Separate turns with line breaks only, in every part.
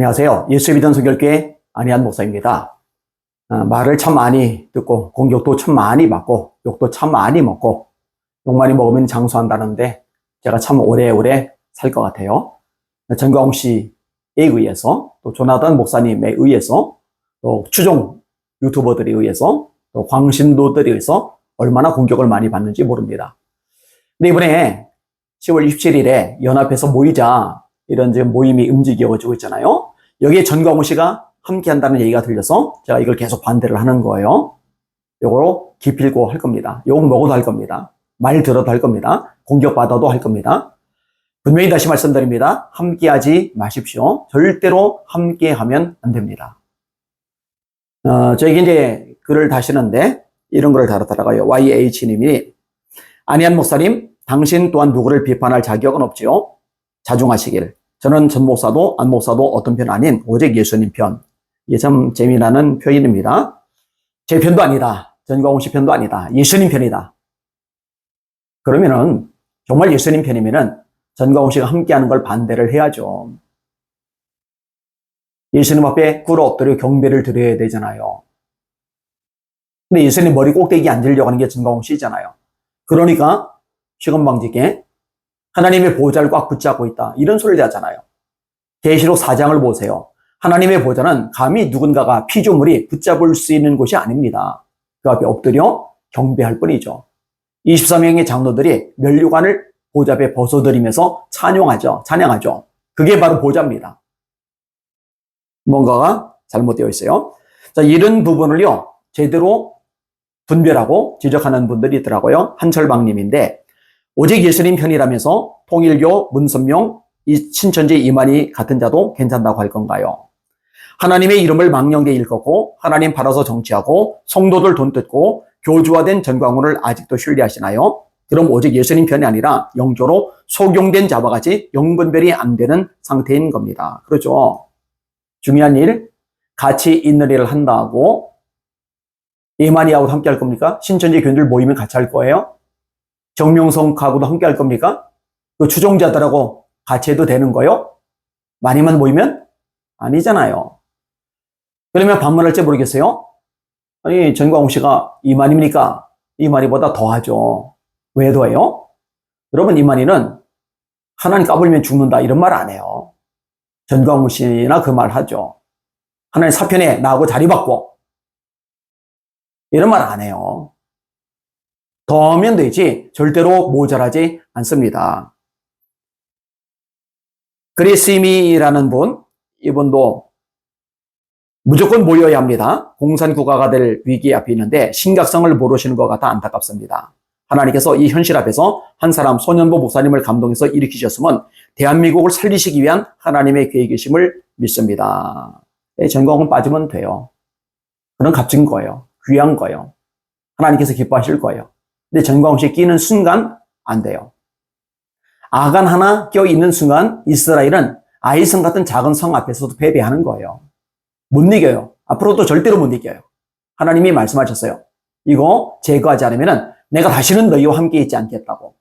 안녕하세요. 예수 믿은 선결교회 안희한 목사입니다. 말을 참 많이 듣고 공격도 참 많이 받고 욕도 참 많이 먹고 욕 많이 먹으면 장수한다는데 제가 참 오래오래 살 것 같아요. 전광훈 씨에 의해서 또 조나단 목사님에 의해서 또 추종 유튜버들에 의해서 또 광신도들에 의해서 얼마나 공격을 많이 받는지 모릅니다. 근데 이번에 10월 27일에 연합해서 모이자 이런 지금 모임이 움직여지고 있잖아요. 여기에 전광훈 씨가 함께 한다는 얘기가 들려서 제가 이걸 계속 반대를 하는 거예요. 요거로 기필고 할 겁니다. 욕 먹어도 할 겁니다. 말 들어도 할 겁니다. 공격받아도 할 겁니다. 분명히 다시 말씀드립니다. 함께 하지 마십시오. 절대로 함께 하면 안 됩니다. 저에게 이제 글을 다시는데 이런 글을 달았더라고요. YH님이 안희한 목사님, 당신 또한 누구를 비판할 자격은 없지요. 자중하시길. 저는 전 목사도 안 목사도 어떤 편 아닌 오직 예수님 편. 이게 참 재미나는 표현입니다. 제 편도 아니다. 전광훈 씨 편도 아니다. 예수님 편이다. 그러면은 정말 예수님 편이면은 전광훈 씨가 함께하는 걸 반대를 해야죠. 예수님 앞에 꿇어 엎드려 경배를 드려야 되잖아요. 근데 예수님 머리 꼭대기에 앉으려고 하는 게 전광훈 씨잖아요. 그러니까 시건방지게 하나님의 보좌를 꽉 붙잡고 있다. 이런 소리를 하잖아요. 계시록 4장을 보세요. 하나님의 보좌는 감히 누군가가 피조물이 붙잡을 수 있는 곳이 아닙니다. 그 앞에 엎드려 경배할 뿐이죠. 24명의 장로들이 면류관을 보좌 앞에 벗어들이면서 찬양하죠. 그게 바로 보좌입니다. 뭔가가 잘못되어 있어요. 자, 이런 부분을요, 제대로 분별하고 지적하는 분들이 있더라고요. 한철방님인데, 오직 예수님 편이라면서 통일교, 문선명, 신천지 이만희 같은 자도 괜찮다고 할 건가요? 하나님의 이름을 망령되이 일컫고 하나님 팔아서 정치하고 성도들 돈 뜯고 교주화된 전광훈을 아직도 신뢰하시나요? 그럼 오직 예수님 편이 아니라 영조로 속용된 자와 같이 영분별이 안 되는 상태인 겁니다. 그렇죠? 중요한 일, 같이 있는 일을 한다고 이만희하고도 함께 할 겁니까? 신천지 교인들 모이면 같이 할 거예요? 정명성하고도 함께 할 겁니까? 그 추종자들하고 같이 해도 되는 거요? 많이만 모이면? 아니잖아요. 그러면 반문할지 모르겠어요? 아니, 전광훈 씨가 이만희입니까? 이만희보다 더 하죠. 왜 더해요? 여러분, 이만희는 하나님 까불면 죽는다 이런 말 안 해요. 전광훈 씨나 그 말 하죠. 하나님 사편에 나하고 자리 바꿔. 이런 말 안 해요. 더 하면 되지 절대로 모자라지 않습니다. 그리스임이라는 분, 이분도 무조건 모여야 합니다. 공산국가가 될 위기 앞에 있는데 심각성을 모르시는 것 같아 안타깝습니다. 하나님께서 이 현실 앞에서 한 사람 손현보 목사님을 감동해서 일으키셨으면 대한민국을 살리시기 위한 하나님의 계획이심을 믿습니다. 전광훈 빠지면 돼요. 그런 값진 거예요. 귀한 거예요. 하나님께서 기뻐하실 거예요. 근데 전광훈 씨 끼는 순간 안 돼요. 아간 하나 껴있는 순간 이스라엘은 아이성 같은 작은 성 앞에서도 패배하는 거예요. 못 이겨요. 앞으로도 절대로 못 이겨요. 하나님이 말씀하셨어요. 이거 제거하지 않으면 내가 다시는 너희와 함께 있지 않겠다고.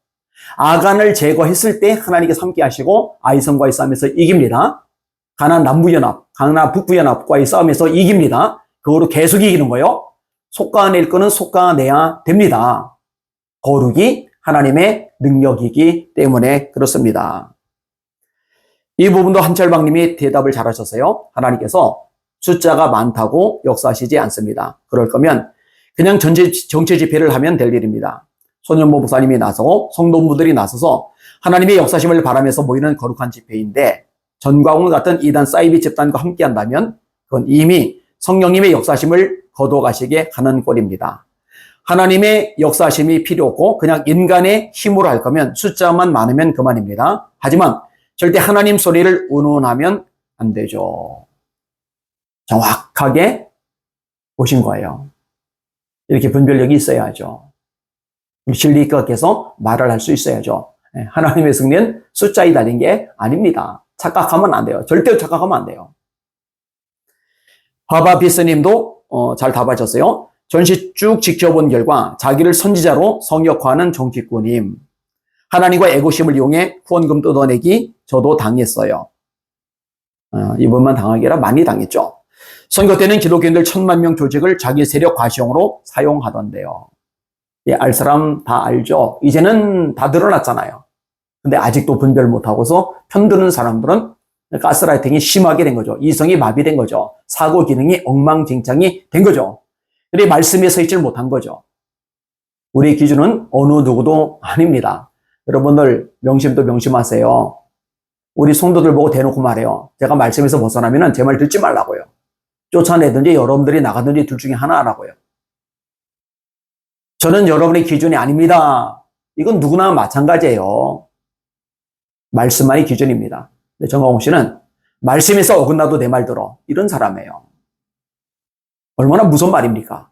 아간을 제거했을 때 하나님께서 함께 하시고 아이성과의 싸움에서 이깁니다. 가나안 남부연합, 가나안 북부연합과의 싸움에서 이깁니다. 그거로 계속 이기는 거예요. 속가낼 거는 속가내야 됩니다. 거룩이 하나님의 능력이기 때문에 그렇습니다. 이 부분도 한철방님이 대답을 잘하셨어요. 하나님께서 숫자가 많다고 역사하시지 않습니다. 그럴 거면 그냥 정치 집회를 하면 될 일입니다. 손현보 목사님이 나서고 성도분들이 나서서 하나님의 역사심을 바라면서 모이는 거룩한 집회인데 전광훈 같은 이단 사이비 집단과 함께 한다면 그건 이미 성령님의 역사심을 거둬가시게 하는 꼴입니다. 하나님의 역사심이 필요 없고 그냥 인간의 힘으로 할 거면 숫자만 많으면 그만입니다. 하지만 절대 하나님 소리를 운운하면 안 되죠. 정확하게 보신 거예요. 이렇게 분별력이 있어야죠. 진리껏해서 말을 할 수 있어야죠. 하나님의 승리는 숫자에 달린 게 아닙니다. 착각하면 안 돼요. 절대로 착각하면 안 돼요. 바바비스님도 잘 답하셨어요. 전시 쭉 지켜본 결과 자기를 선지자로 성역화하는 정치꾼임. 하나님과 애고심을 이용해 후원금 뜯어내기 저도 당했어요. 이번만 당한 게 아니라 많이 당했죠. 선거 때는 기독교인들 1,000만 명 조직을 자기 세력 과시용으로 사용하던데요. 예, 알 사람 다 알죠. 이제는 다 드러났잖아요. 근데 아직도 분별 못하고서 편드는 사람들은 가스라이팅이 심하게 된 거죠. 이성이 마비된 거죠. 사고 기능이 엉망진창이 된 거죠. 그래 말씀에 서 있질 못한 거죠. 우리 기준은 어느 누구도 아닙니다. 여러분들 명심도 명심하세요. 우리 성도들 보고 대놓고 말해요. 제가 말씀에서 벗어나면 제 말 듣지 말라고요. 쫓아내든지 여러분들이 나가든지 둘 중에 하나 하라고요. 저는 여러분의 기준이 아닙니다. 이건 누구나 마찬가지예요. 말씀만이 기준입니다. 근데 정광훈 씨는 말씀에서 어긋나도 내 말 들어. 이런 사람이에요. 얼마나 무서운 말입니까?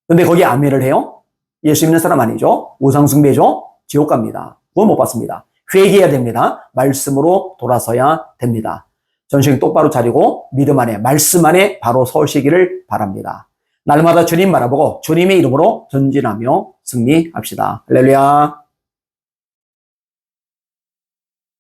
근데 거기에 아멘을 해요? 예수 믿는 사람 아니죠? 우상숭배죠? 지옥 갑니다. 구원 못 받습니다. 회개해야 됩니다. 말씀으로 돌아서야 됩니다. 전생 똑바로 차리고 믿음 안에 말씀 안에 바로 서시기를 바랍니다. 날마다 주님 바라보고 주님의 이름으로 전진하며 승리합시다. 할렐루야.